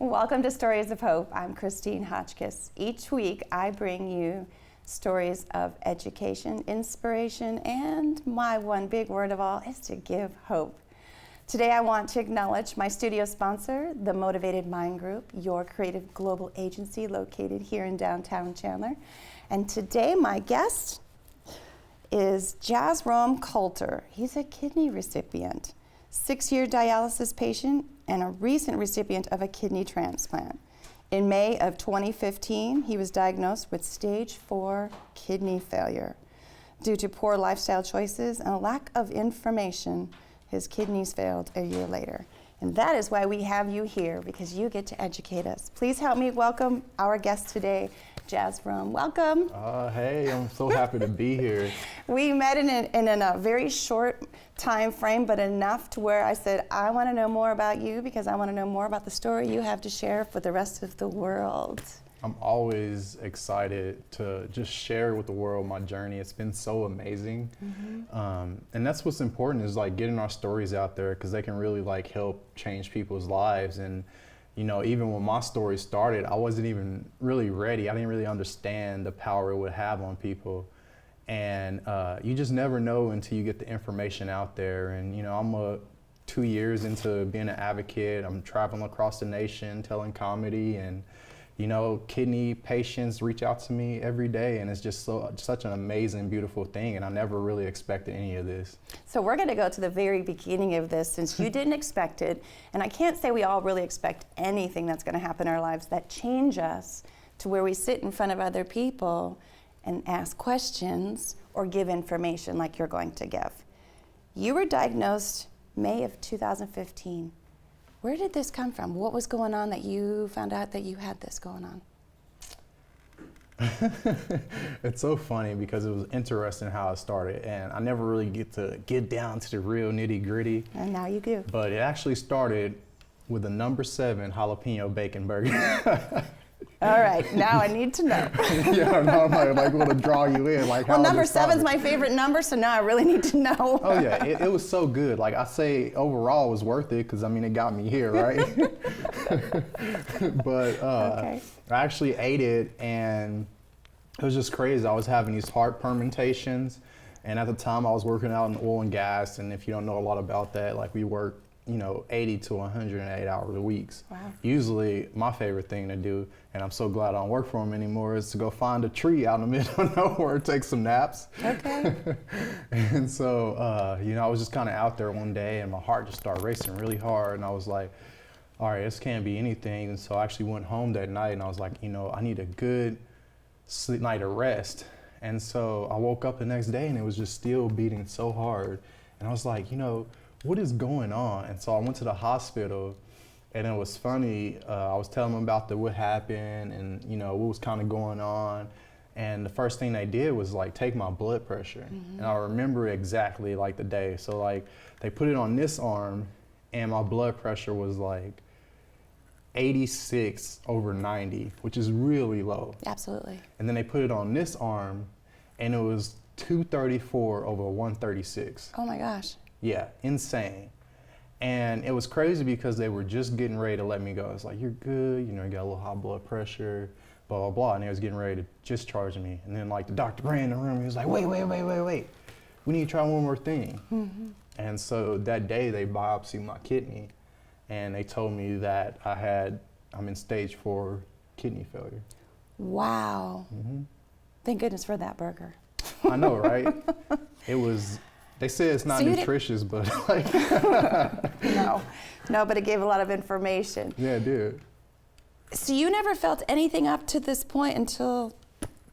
Welcome to Stories of Hope. I'm Christine Hotchkiss. Each week I bring you stories of education, inspiration, and my one big word of all is to give hope. Today I want to acknowledge my studio sponsor, the Motivated Mind Group, your creative global agency located here in downtown Chandler. And today my guest is Jazrome Coulter. He's a kidney recipient, 6-year dialysis patient, and a recent recipient of a kidney transplant. In May of 2015, he was diagnosed with stage 4 kidney failure. Due to poor lifestyle choices and a lack of information, his kidneys failed a year later. And that is why we have you here, because you get to educate us. Please help me welcome our guest today, Jazrome. Welcome. Hey, I'm so happy to be here. We met in a very short time frame, but enough to where I said, I want to know more about you because I want to know more about the story you have to share for the rest of the world. I'm always excited to just share with the world my journey. It's been so amazing. And that's what's important, is like getting our stories out there, because they can really like help change people's lives. And you know, even when my story started, I wasn't even really ready. I didn't really understand the power it would have on people. And you just never know until you get the information out there. And you know, I'm 2 years into being an advocate. I'm traveling across the nation telling comedy, and you know, kidney patients reach out to me every day, and it's just such an amazing, beautiful thing, and I never really expected any of this. So we're going to go to the very beginning of this, since you didn't expect it, and I can't say we all really expect anything that's going to happen in our lives that change us to where we sit in front of other people and ask questions or give information like you're going to give. You were diagnosed May of 2015. Where did this come from? What was going on that you found out that you had this going on? It's so funny because it was interesting how it started, and I never really get down to the real nitty gritty. And now you do. But it actually started with a number 7 jalapeno bacon burger. All right, now I need to know. Yeah, no, I like want to draw you in. Like, well, number 7's my favorite number, so now I really need to know. Oh yeah, it was so good. Like I say, overall it was worth it, because I mean it got me here, right? But okay. I actually ate it, and it was just crazy. I was having these heart permutations, and at the time I was working out in oil and gas, and if you don't know a lot about that, like we work, you know, 80 to 108 hours a week. Wow. Usually my favorite thing to do, and I'm so glad I don't work for them anymore, is to go find a tree out in the middle of nowhere and take some naps. Okay. And so, you know, I was just kind of out there one day, and my heart just started racing really hard, and I was like, all right, this can't be anything. And so I actually went home that night, and I was like, you know, I need a good night of rest. And so I woke up the next day, and it was just still beating so hard. And I was like, you know, what is going on? And so I went to the hospital, and it was funny. I was telling them about what happened and, you know, what was kind of going on. And the first thing they did was like take my blood pressure. And I remember exactly like the day. So like they put it on this arm, and my blood pressure was like 86/90, which is really low. Absolutely. And then they put it on this arm, and it was 234/136. Oh my gosh. Yeah, insane. And it was crazy because they were just getting ready to let me go. It's like, you're good, you know, you got a little high blood pressure, blah, blah, blah. And they was getting ready to discharge me. And then like the doctor ran in the room, he was like, wait. We need to try one more thing. And so that day they biopsied my kidney, and they told me that I'm in stage 4 kidney failure. Wow. Thank goodness for that burger. I know, right? They say it's not nutritious, but like. No, but it gave a lot of information. Yeah, it did. So you never felt anything up to this point until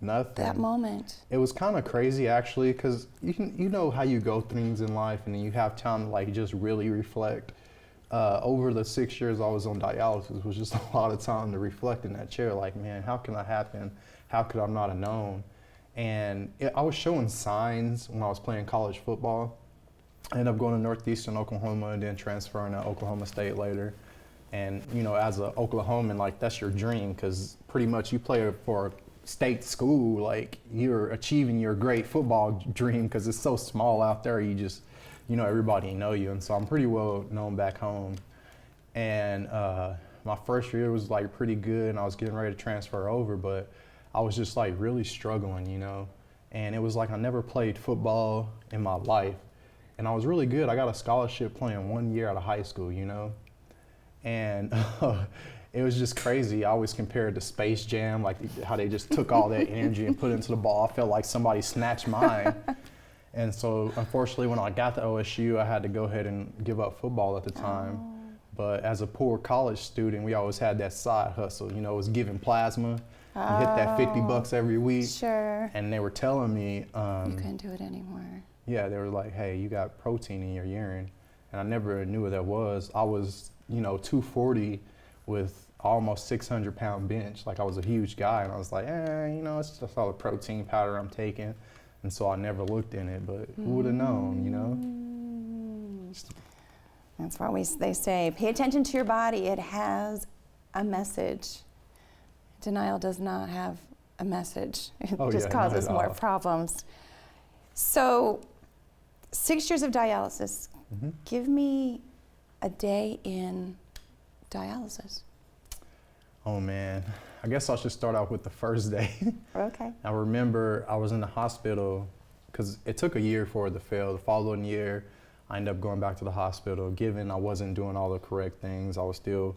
Nothing. That moment. It was kind of crazy actually, because you know how you go things in life, and then you have time to like just really reflect. Over the 6 years I was on dialysis, was just a lot of time to reflect in that chair. Like, man, how can that happen? How could I not have known? And I was showing signs when I was playing college football. I ended up going to Northeastern Oklahoma and then transferring to Oklahoma State later. And you know, as an Oklahoman, like that's your dream, because pretty much you play for a state school, like you're achieving your great football dream, because it's so small out there. You just, you know, everybody know you. And so I'm pretty well known back home. And my first year was like pretty good and I was getting ready to transfer over, but I was just like really struggling, you know? And it was like I never played football in my life. And I was really good. I got a scholarship playing 1 year out of high school, you know? And it was just crazy. I always compared to Space Jam, like how they just took all that energy and put it into the ball. I felt like somebody snatched mine. And so unfortunately when I got to OSU, I had to go ahead and give up football at the time. Oh. But as a poor college student, we always had that side hustle. You know, it was giving plasma. You hit that 50 bucks every week. Sure. And they were telling me, you couldn't do it anymore. yeah, they were like, hey, you got protein in your urine. And I never knew what that was. I was, you know, 240 with almost 600-pound bench. Like I was a huge guy. And I was like, you know, it's just all the protein powder I'm taking. And so I never looked in it, but who would have known, you know? That's why they say, pay attention to your body. It has a message. Denial does not have a message. It just causes more problems. So 6 years of dialysis. Mm-hmm. Give me a day in dialysis. Oh man, I guess I should start out with the first day. Okay. I remember I was in the hospital because it took a year for it to fail. The following year, I ended up going back to the hospital. Given I wasn't doing all the correct things, I was still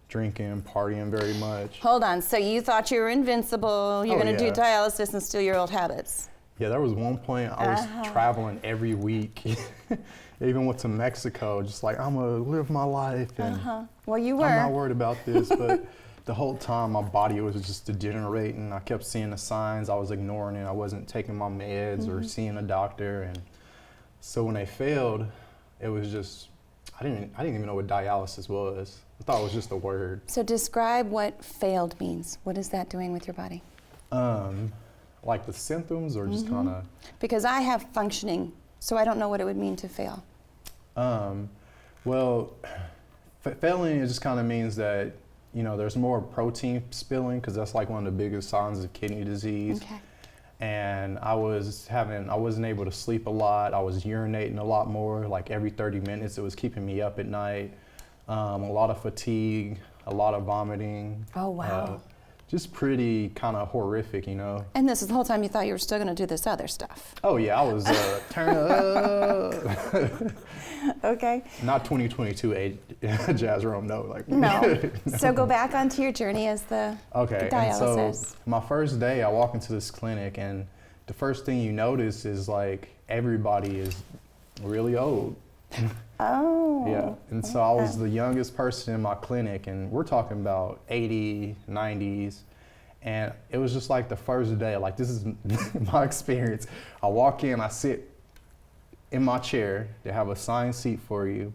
drinking, partying very much. Hold on, so you thought you were invincible, you're gonna do dialysis and steal your old habits. Yeah, there was one point I was traveling every week. I even went to Mexico, just like, I'm gonna live my life. And Well, you were. I'm not worried about this, but the whole time my body was just degenerating. I kept seeing the signs, I was ignoring it. I wasn't taking my meds or seeing a doctor. And so when they failed, it was just, I didn't even know what dialysis was. I thought it was just a word. So describe what failed means. What is that doing with your body? Like the symptoms or just kind of? Because I have functioning, so I don't know what it would mean to fail. Well, failing, it just kind of means that, you know, there's more protein spilling because that's like one of the biggest signs of kidney disease. Okay. And I wasn't able to sleep a lot. I was urinating a lot more, like every 30 minutes. It was keeping me up at night. A lot of fatigue, a lot of vomiting. Oh, wow. Just pretty kind of horrific, you know. And this is the whole time you thought you were still going to do this other stuff. Oh yeah, I was turn up. Okay. Not 2022 Jazrome, no. Like No. So go back onto your journey as the dialysis. And so my first day, I walk into this clinic, and the first thing you notice is like everybody is really old. Oh. Yeah, and so I was the youngest person in my clinic, and we're talking about 80s, 90s, and it was just like the first day, like this is my experience. I walk in, I sit in my chair, they have a assigned seat for you,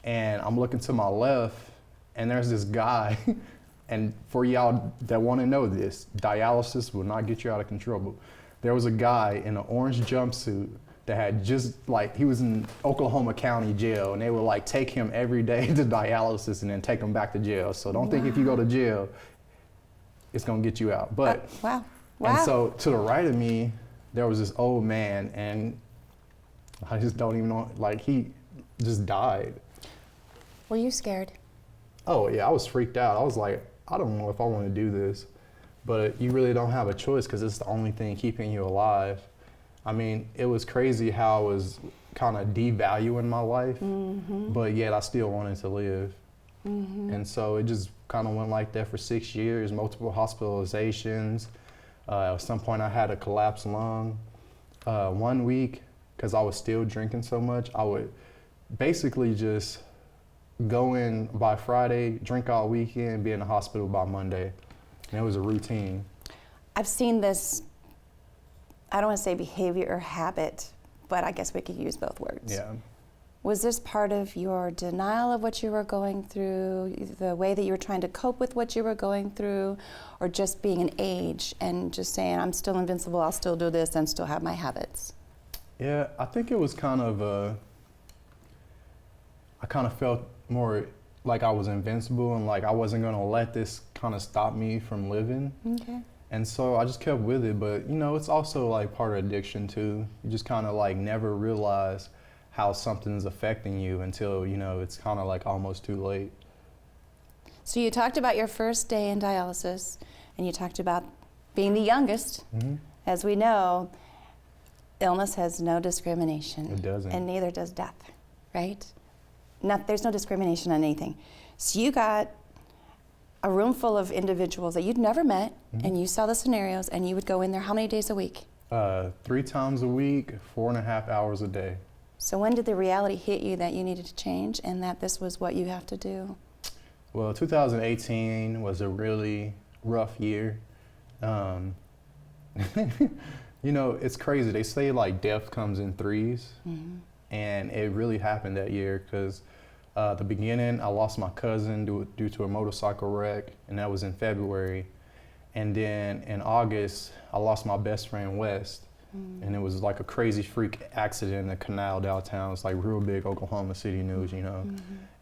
and I'm looking to my left, and there's this guy, and for y'all that want to know this, dialysis will not get you out of control, but there was a guy in an orange jumpsuit that had just like, he was in Oklahoma County jail, and they would like take him every day to dialysis and then take him back to jail. So don't think if you go to jail, it's gonna get you out. But wow. And so to the right of me, there was this old man, and I just don't even know, like he just died. Were you scared? Oh yeah, I was freaked out. I was like, I don't know if I want to do this, but you really don't have a choice because it's the only thing keeping you alive. I mean, it was crazy how I was kind of devaluing my life, but yet I still wanted to live. And so it just kind of went like that for 6 years, multiple hospitalizations. At some point I had a collapsed lung. 1 week, because I was still drinking so much, I would basically just go in by Friday, drink all weekend, be in the hospital by Monday. And it was a routine. I've seen this, I don't want to say behavior or habit, but I guess we could use both words. Yeah. Was this part of your denial of what you were going through, the way that you were trying to cope with what you were going through, or just being an age and just saying, I'm still invincible, I'll still do this and still have my habits? Yeah, I think it was kind of, I kind of felt more like I was invincible and like I wasn't gonna let this kind of stop me from living. Okay. And so I just kept with it, but you know, it's also like part of addiction too. You just kind of like never realize how something's affecting you until, you know, it's kind of like almost too late. So you talked about your first day in dialysis, and you talked about being the youngest. As we know, illness has no discrimination. It doesn't. And neither does death, right? There's no discrimination on anything. So you got a room full of individuals that you'd never met, and you saw the scenarios, and you would go in there how many days a week? 3 times a week, 4.5 hours a day. So when did the reality hit you that you needed to change and that this was what you have to do? Well, 2018 was a really rough year. You know, it's crazy. They say like death comes in threes, and it really happened that year because the beginning, I lost my cousin due to a motorcycle wreck, and that was in February. And then in August, I lost my best friend, West, and it was like a crazy freak accident in the canal downtown. It's like real big Oklahoma City news, you know.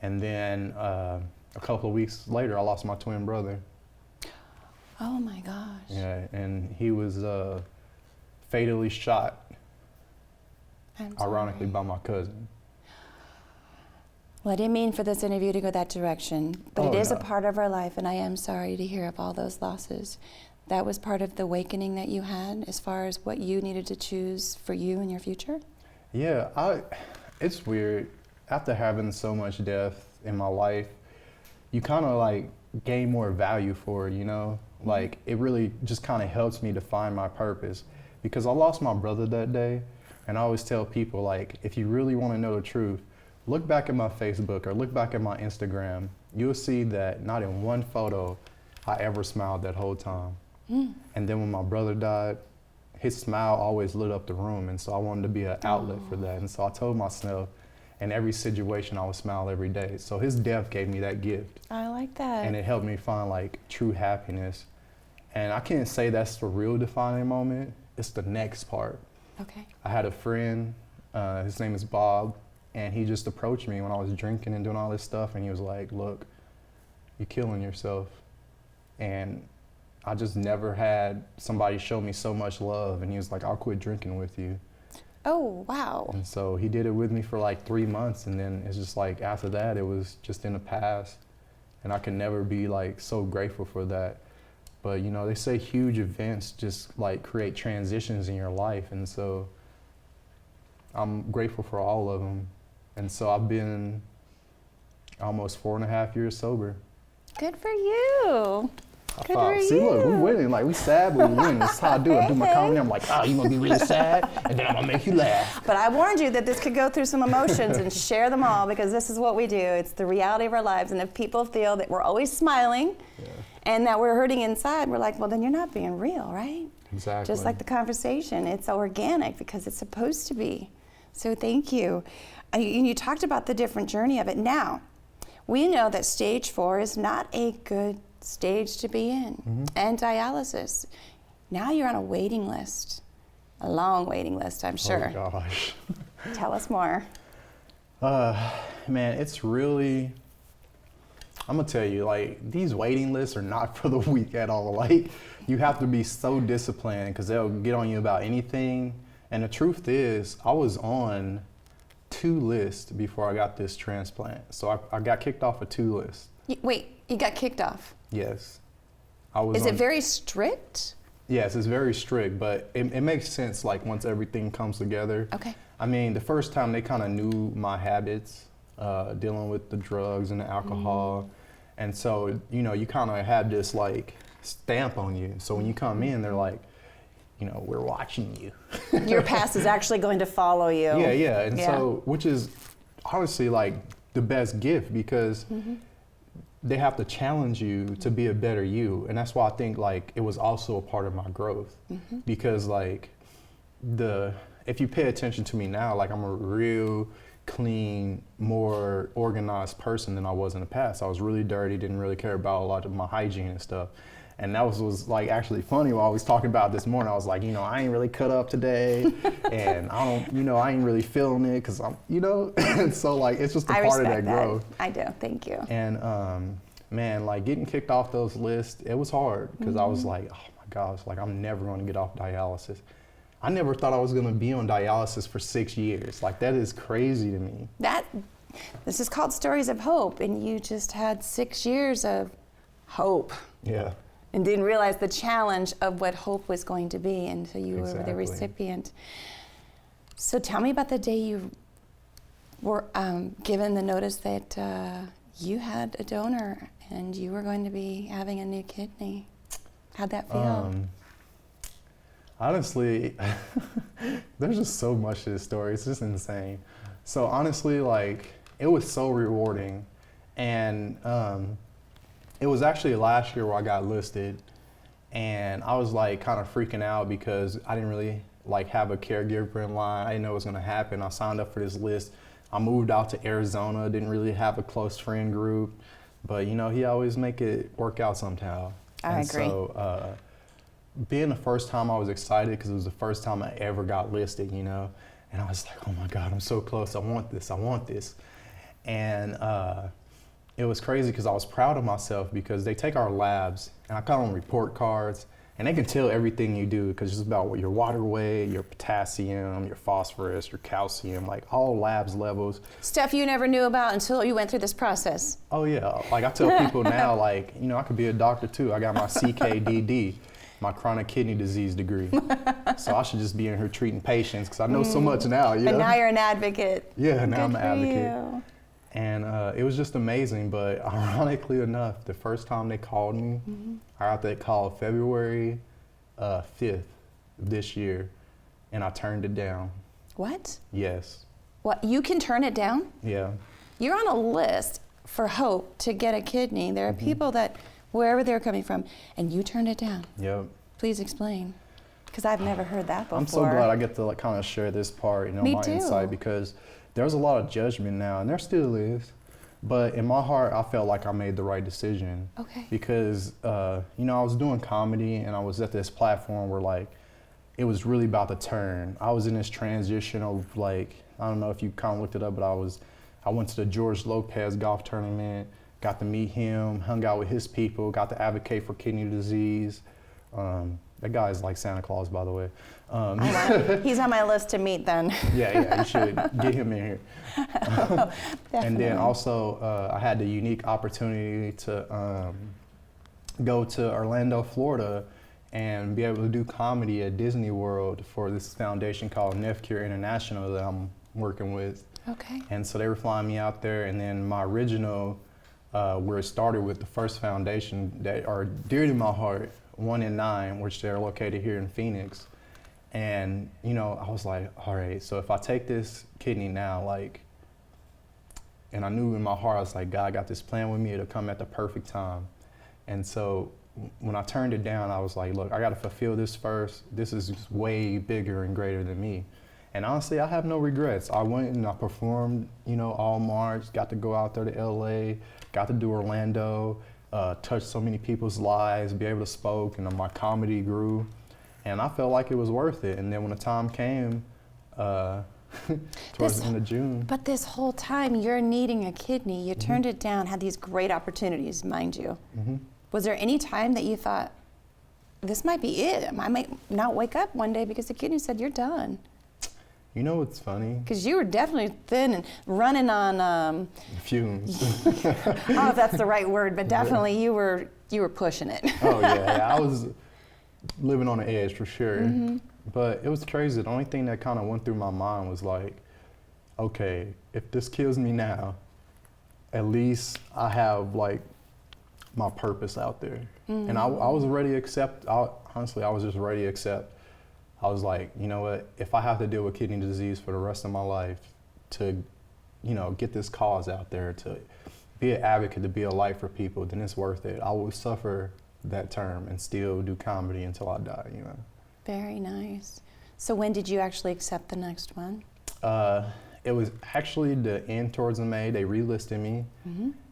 And then a couple of weeks later, I lost my twin brother. Oh my gosh. Yeah, and he was fatally shot, ironically, by my cousin. Well, I didn't mean for this interview to go that direction, but Oh, it is no. a part of our life, and I am sorry to hear of all those losses. That was part of the awakening that you had as far as what you needed to choose for you and your future? Yeah, it's weird. After having so much death in my life, you kind of like gain more value for it, you know? Like, it really just kind of helps me to find my purpose. Because I lost my brother that day, and I always tell people, like, if you really want to know the truth, look back at my Facebook or look back at my Instagram. You'll see that not in one photo I ever smiled that whole time. And then when my brother died, his smile always lit up the room, and so I wanted to be an outlet for that. And so I told myself, in every situation, I would smile every day. So his death gave me that gift. I like that. And it helped me find like true happiness. And I can't say that's the real defining moment. It's the next part. Okay. I had a friend, his name is Bob, and he just approached me when I was drinking and doing all this stuff, and he was like, look, you're killing yourself. And I just never had somebody show me so much love, and he was like, I'll quit drinking with you. Oh, wow. And so he did it with me for like 3 months, and then it's just like after that, it was just in the past. And I can never be like so grateful for that. But you know, they say huge events just like create transitions in your life, and so I'm grateful for all of them. And so I've been almost 4.5 years sober. Good for you. Good for See, you. look, we winning. Like, we sad, but we winning. That's how I do it. I do my comedy. I'm like, oh, you gonna be really sad, and then I'm gonna make you laugh. But I warned you that this could go through some emotions and share them all, because this is what we do. It's the reality of our lives. And if people feel that we're always smiling and that we're hurting inside, we're like, well, then you're not being real, right? Exactly. Just like the conversation, it's organic because it's supposed to be. So thank you. You talked about the different journey of it. Now, we know that stage 4 is not a good stage to be in, and dialysis. Now you're on a waiting list, a long waiting list, I'm sure. Oh gosh. Tell us more. Man, it's really, I'm gonna tell you, like, these waiting lists are not for the weak at all. Like, you have to be so disciplined because they'll get on you about anything. And the truth is, I was on 2 lists before I got this transplant. So I got kicked off of 2 lists. Wait, you got kicked off? Yes. I was Is it very strict? Yes, it's very strict, but it makes sense, like, once everything comes together. Okay. I mean, the first time they kind of knew my habits, dealing with the drugs and the alcohol. And so, you know, you kind of have this, like, stamp on you. So when you come in, they're like, you know, we're watching you. Your past is actually going to follow you. Yeah. And so, which is honestly, like, the best gift, because they have to challenge you to be a better you. And that's why I think, like, it was also a part of my growth. Because, like, if you pay attention to me now, like, I'm a real clean, more organized person than I was in the past. I was really dirty, didn't really care about a lot of my hygiene and stuff. And that was like actually funny while I was talking about it this morning. I was like, you know, I ain't really cut up today, and I ain't really feeling it because I'm, you know, and so, like, it's just a part of that growth. I do, thank you. And man, like, getting kicked off those lists, it was hard because I was like, oh my gosh, like, I'm never going to get off dialysis. I never thought I was going to be on dialysis for 6 years. Like, that is crazy to me. This is called Stories of Hope, and you just had 6 years of hope. Yeah. And didn't realize the challenge of what hope was going to be, and so you were the recipient. So tell me about the day you were given the notice that you had a donor and you were going to be having a new kidney. How'd that feel? Honestly, there's just so much to this story. It's just insane. So honestly, like, it was so rewarding. And it was actually last year where I got listed, and I was like kind of freaking out because I didn't really like have a caregiver in line. I didn't know what was gonna happen. I signed up for this list. I moved out to Arizona, didn't really have a close friend group, but you know, he always make it work out somehow. I agree. So being the first time, I was excited because it was the first time I ever got listed, you know, and I was like, oh my God, I'm so close. I want this. I want this. And it was crazy because I was proud of myself because they take our labs and I got on report cards and they can tell everything you do because it's about your water weight, your potassium, your phosphorus, your calcium, like all labs levels. Stuff you never knew about until you went through this process. Oh yeah, like I tell people now, like, you know, I could be a doctor too. I got my CKDD, my chronic kidney disease degree. So I should just be in here treating patients because I know so much now. You know? And now you're an advocate. Yeah, now I'm an Good for advocate. you. And it was just amazing, but ironically enough, the first time they called me, I got that call February 5th this year, and I turned it down. What? Yes. What? You can turn it down? Yeah. You're on a list for hope to get a kidney. There are people that, wherever they're coming from, and you turned it down. Yep. Please explain, because I've never heard that before. I'm so glad I get to like kind of share this part, you know, Me my too. insight, because there's a lot of judgment now, and there still is. But in my heart, I felt like I made the right decision. Okay. Because, you know, I was doing comedy, and I was at this platform where, like, it was really about to turn. I was in this transition of, like, I don't know if you kind of looked it up, but I went to the George Lopez golf tournament, got to meet him, hung out with his people, got to advocate for kidney disease. That guy is like Santa Claus, by the way. He's on my list to meet then. Yeah, you should get him in here. And then also, I had the unique opportunity to go to Orlando, Florida, and be able to do comedy at Disney World for this foundation called NephCure International that I'm working with. Okay. And so they were flying me out there, and then my original, where it started with the first foundation that are dear to my heart, 1 and 9, which they're located here in Phoenix. And, you know, I was like, all right, so if I take this kidney now, like, and I knew in my heart, I was like, God got this plan with me, it'll come at the perfect time. And so when I turned it down, I was like, look, I got to fulfill this first. This is just way bigger and greater than me. And honestly, I have no regrets. I went and I performed, you know, all March, got to go out there to LA, got to do Orlando, touch so many people's lives, be able to spoke, and my comedy grew. And I felt like it was worth it. And then when the time came, towards the end of June. But this whole time, you're needing a kidney. You turned it down, had these great opportunities, mind you. Was there any time that you thought, this might be it? I might not wake up one day because the kidney said, you're done? You know what's funny? Because you were definitely thin and running on fumes. I don't know if that's the right word, but definitely you were pushing it. Oh yeah, I was living on the edge for sure. But it was crazy. The only thing that kind of went through my mind was like, okay, if this kills me now, at least I have like my purpose out there. And I was ready to accept. Honestly, I was just ready to accept. I was like, you know what, if I have to deal with kidney disease for the rest of my life to, you know, get this cause out there, to be an advocate, to be a light for people, then it's worth it. I will suffer that term and still do comedy until I die, you know. Very nice. So when did you actually accept the next one? It was actually the end towards the May. They relisted me,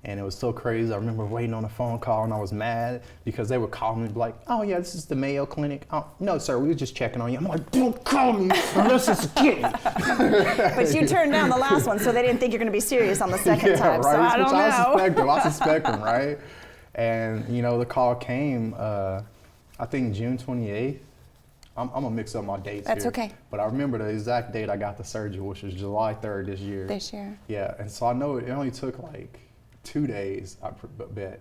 and it was so crazy. I remember waiting on a phone call, and I was mad because they would call me and be like, "Oh yeah, this is the Mayo Clinic." "Oh, no, sir, we were just checking on you." I'm like, "Don't call me unless it's a kidney." But you turned down the last one, so they didn't think you're going to be serious on the second time. Right. So I don't know. I suspect them, right? And you know, the call came. I think June 28th. I'm gonna mix up my dates That's here. okay. But I remember the exact date I got the surgery, which was July 3rd this year. This year. Yeah, and so I know it only took like 2 days, I bet.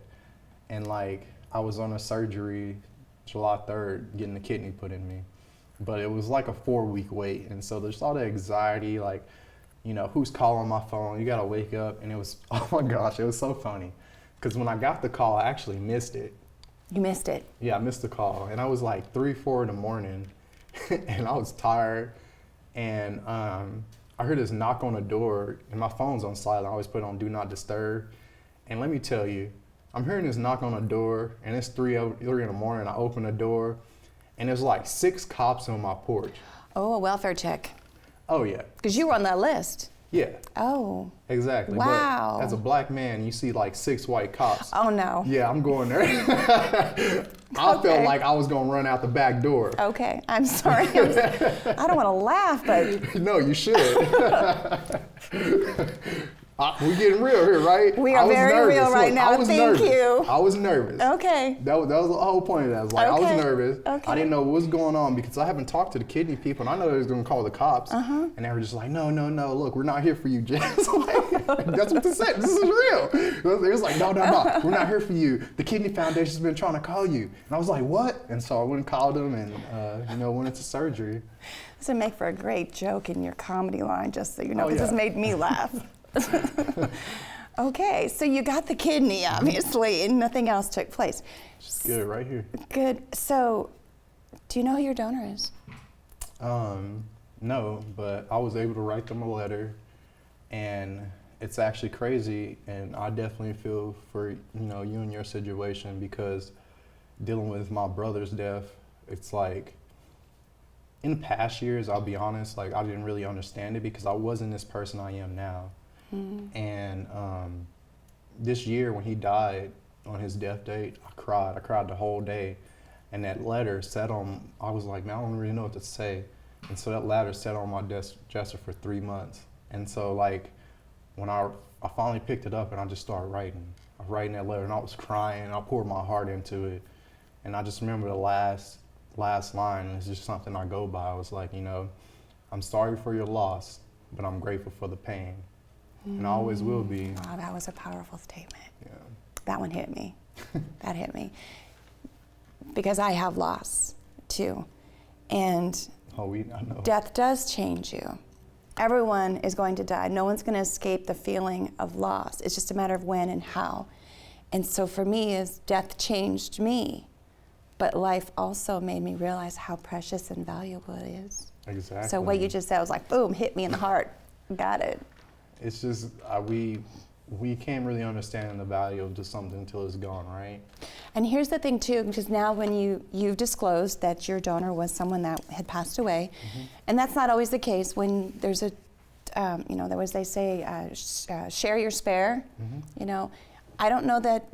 And like I was on a surgery July 3rd, getting the kidney put in me. But it was like a 4-week wait. And so there's all the anxiety, like, you know, who's calling my phone? You gotta wake up. And it was, oh my gosh, it was so funny. Because when I got the call, I actually missed it. You missed it. Yeah, I missed the call. And I was like 3, 4 in the morning. And I was tired. And I heard this knock on the door. And my phone's on silent. I always put it on Do Not Disturb. And let me tell you, I'm hearing this knock on the door. And it's 3 in the morning. I open the door. And there's like 6 cops on my porch. Oh, a welfare check. Oh, yeah. Because you were on that list. Yeah. Oh. Exactly. Wow. But as a black man, you see like 6 white cops. Oh, no. Yeah, I'm going there. I felt like I was going to run out the back door. Okay. I'm sorry. I don't want to laugh, but. No, you should. We're getting real here, right? We are very real right now. Thank you. I was nervous. Okay. That was the whole point of that. I was like, I was nervous. Okay. I didn't know what was going on because I haven't talked to the kidney people, and I know they was going to call the cops. And they were just like, no, look, we're not here for you, Jazz. Like, that's what they said. This is real. They was like, no, we're not here for you. The Kidney Foundation's been trying to call you. And I was like, what? And so I went and called them and, went into surgery. This would make for a great joke in your comedy line, just so you know, because this made me laugh. Okay, so you got the kidney, obviously, and nothing else took place. Just good, right here. Good. So, do you know who your donor is? No, but I was able to write them a letter, and it's actually crazy, and I definitely feel for you and your situation, because dealing with my brother's death, it's like, in the past years, I'll be honest, like I didn't really understand it because I wasn't this person I am now. And this year when he died on his death date, I cried the whole day. And that letter sat on, I was like, man, I don't really know what to say. And so that letter sat on my desk dresser for 3 months. And so like, when I finally picked it up and I just started writing that letter, and I was crying, and I poured my heart into it. And I just remember the last line, and it's just something I go by. I was like, I'm sorry for your loss, but I'm grateful for the pain. And I always will be. Wow, that was a powerful statement. Yeah. That one hit me. That hit me. Because I have loss, too. And I know. Death does change you. Everyone is going to die. No one's going to escape the feeling of loss. It's just a matter of when and how. And so for me, death changed me. But life also made me realize how precious and valuable it is. Exactly. So what you just said was like, boom, hit me in the heart. Got it. It's just, we can't really understand the value of just something until it's gone, right? And here's the thing too, because now when you've disclosed that your donor was someone that had passed away, and that's not always the case when there's a, they say, share your spare. I don't know that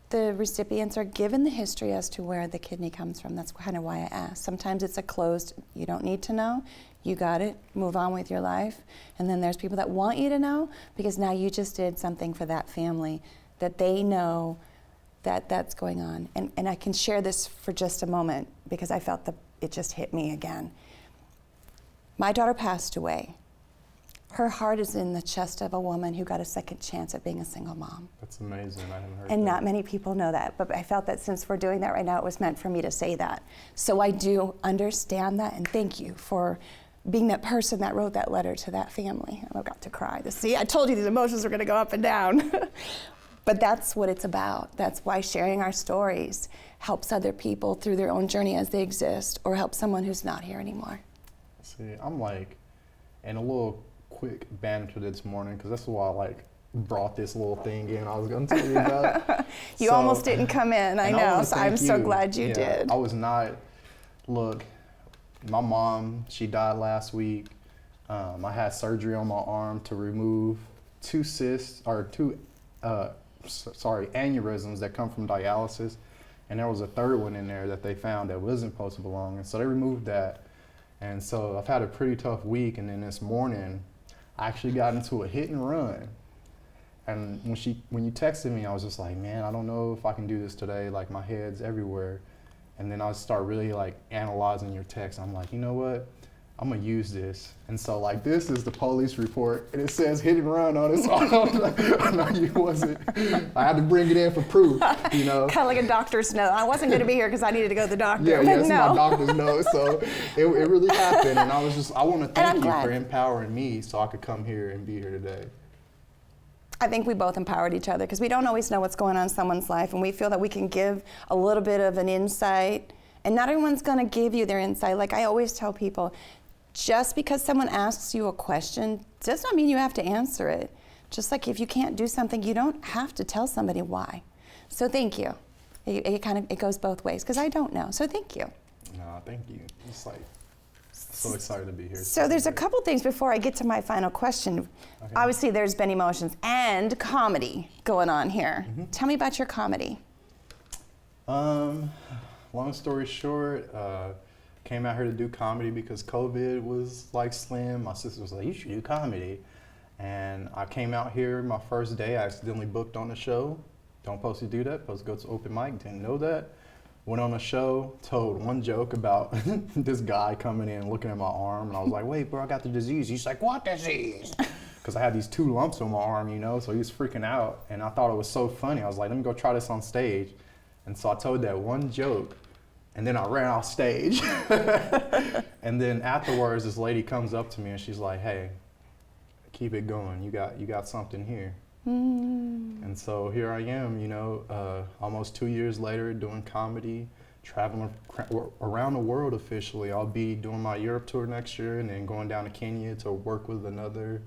the recipients are given the history as to where the kidney comes from. That's kind of why I asked. Sometimes it's a closed, you don't need to know. You got it, move on with your life. And then there's people that want you to know, because now you just did something for that family that they know that that's going on. And I can share this for just a moment because I felt that it just hit me again. My daughter passed away. Her heart is in the chest of a woman who got a second chance at being a single mom. That's amazing. I haven't heard that. And not many people know that, but I felt that since we're doing that right now, it was meant for me to say that. So I do understand that, and thank you for being that person that wrote that letter to that family. I got to cry. See, I told you these emotions were going to go up and down. But that's what it's about. That's why sharing our stories helps other people through their own journey as they exist, or help someone who's not here anymore. See, I'm like, in a little quick banter this morning, because that's why I brought this little thing in I was going to tell you about. You almost didn't come in, I know, so I'm so glad you did. I was not, look, my mom, she died last week. I had surgery on my arm to remove 2 aneurysms that come from dialysis. And there was a 3rd one in there that they found that wasn't supposed to belong. And so they removed that. And so I've had a pretty tough week. And then this morning, I actually got into a hit and run. And when you texted me, I was just like, man, I don't know if I can do this today. Like, my head's everywhere. And then I start really like analyzing your text. I'm like, you know what? I'm gonna use this. And so like this is the police report and it says hit and run on it. So I know you wasn't, I had to bring it in for proof, you know. Kind of like a doctor's note. I wasn't gonna be here because I needed to go to the doctor. Yeah, it's no. my doctor's note. So it really happened. And I wanna thank you for empowering me so I could come here and be here today. I think we both empowered each other because we don't always know what's going on in someone's life, and we feel that we can give a little bit of an insight, and not everyone's gonna give you their insight. Like I always tell people, just because someone asks you a question does not mean you have to answer it. Just like if you can't do something, you don't have to tell somebody why. So thank you. It goes both ways because I don't know. So thank you. No, thank you. It's like so excited to be here. So there's a couple things before I get to my final question. Okay. Obviously there's been emotions and comedy going on here. Mm-hmm. Tell me about your comedy. Long story short, came out here to do comedy because COVID was like slim. My sister was like, you should do comedy. And I came out here my first day, I accidentally booked on the show. Don't supposed to do that, supposed to go to open mic, didn't know that. Went on a show, told one joke about this guy coming in looking at my arm, and I was like, wait, bro, I got the disease. He's like, what disease? Because I had these 2 lumps on my arm, you know, so he was freaking out. And I thought it was so funny. I was like, let me go try this on stage. And so I told that one joke. And then I ran off stage. And then afterwards, this lady comes up to me and she's like, hey, keep it going. You got something here. Mm. And so here I am, you know, almost 2 years later doing comedy, traveling around the world officially. I'll be doing my Europe tour next year and then going down to Kenya to work with another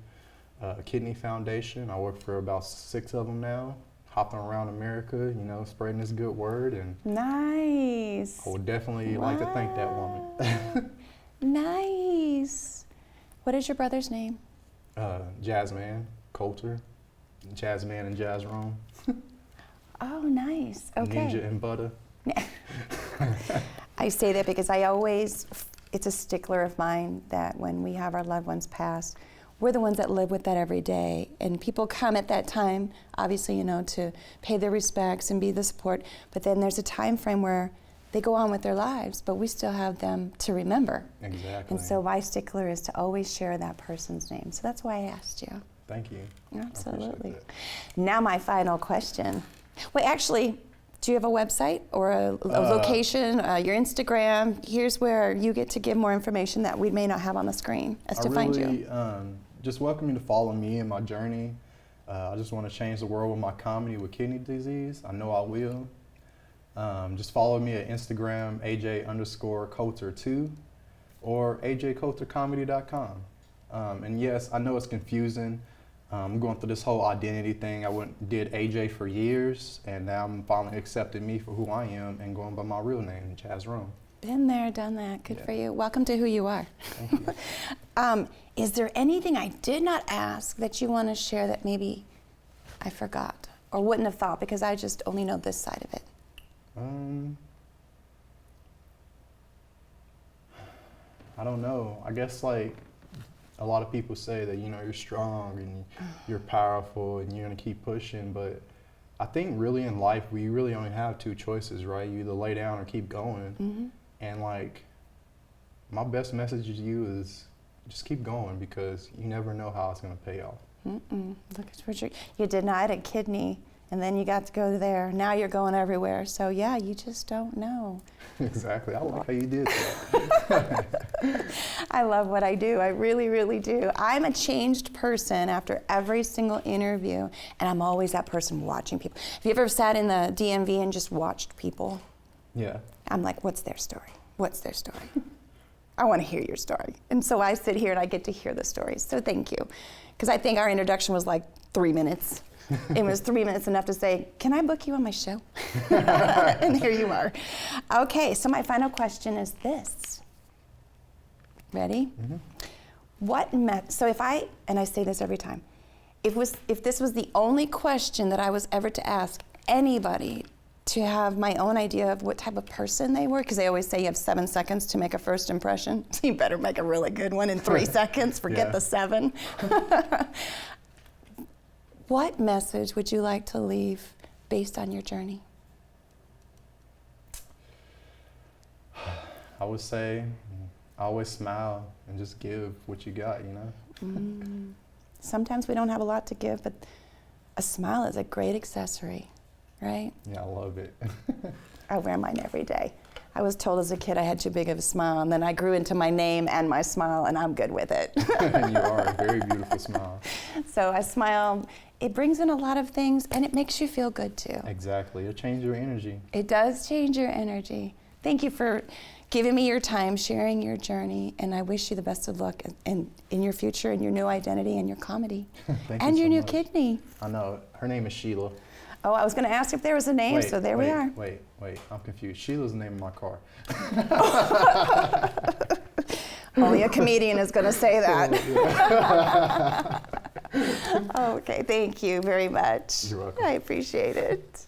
kidney foundation. I work for about 6 of them now. Hopping around America, you know, spreading this good word, and nice. I would definitely like to thank that woman. Nice. What is your brother's name? Jazzman, Coulter, Jazzman and Jazrome. Oh, nice. Okay. Ninja and Butter. I say that because it's a stickler of mine that when we have our loved ones pass, we're the ones that live with that every day, and people come at that time, obviously, you know, to pay their respects and be the support, but then there's a time frame where they go on with their lives, but we still have them to remember. Exactly. And so my stickler is to always share that person's name. So that's why I asked you. Thank you. Absolutely. Now my final question. Wait, actually, do you have a website or a location, your Instagram? Here's where you get to give more information that we may not have on the screen as to find you. Just welcome you to follow me in my journey. I just want to change the world with my comedy with kidney disease. I know I will. Just follow me at Instagram, AJ_Coulter2 or AJCoulterComedy.com. And yes, I know it's confusing. I'm going through this whole identity thing. I did AJ for years, and now I'm finally accepting me for who I am and going by my real name, Jazrome. Been there, done that. Good for you. Welcome to who you are. Thank you. Is there anything I did not ask that you want to share that maybe I forgot or wouldn't have thought because I just only know this side of it? I don't know. I guess like a lot of people say that, you know, you're strong and you're powerful and you're going to keep pushing, but I think really in life we really only have 2 choices, right? You either lay down or keep going. Mm-hmm. And like my best message to you is just keep going because you never know how it's going to pay off. Look at Richard. You denied a kidney and then you got to go there. Now you're going everywhere. So yeah, you just don't know. Exactly. I like how you did that. I love what I do. I really, really do. I'm a changed person after every single interview, and I'm always that person watching people. Have you ever sat in the DMV and just watched people? Yeah. I'm like, what's their story? What's their story? I want to hear your story. And so I sit here and I get to hear the stories. So thank you. Because I think our introduction was like 3 minutes. It was 3 minutes enough to say, can I book you on my show? And here you are. Okay, so my final question is this. Ready? Mm-hmm. So if I say this every time, if this was the only question that I was ever to ask anybody to have my own idea of what type of person they were, because they always say you have 7 seconds to make a first impression. So you better make a really good one in 3 seconds, forget the 7. What message would you like to leave based on your journey? would say always smile and just give what you got, you know? Sometimes we don't have a lot to give, but a smile is a great accessory, right? Yeah, I love it. I wear mine every day. I was told as a kid I had too big of a smile, and then I grew into my name and my smile, and I'm good with it. And you are a very beautiful smile. So a smile, it brings in a lot of things, and it makes you feel good too. Exactly. It'll change your energy. It does change your energy. Thank you for giving me your time, sharing your journey, and I wish you the best of luck in your future and your new identity and your comedy. Thank and you your so new much. kidney. I know. Her name is Sheila. Oh, I was going to ask if there was a name, so there we are. Wait. I'm confused. Sheila's the name of my car. Only a comedian is going to say that. Okay, thank you very much. You're welcome. I appreciate it.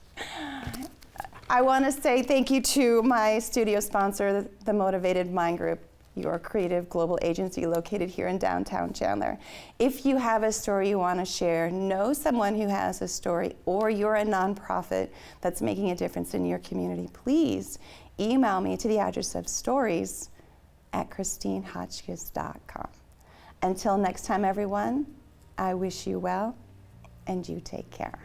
I want to say thank you to my studio sponsor, the Motivated Mind Group, your creative global agency located here in downtown Chandler. If you have a story you want to share, know someone who has a story, or you're a nonprofit that's making a difference in your community, please email me to the address of stories@christinehotchkiss.com. Until next time, everyone, I wish you well, and you take care.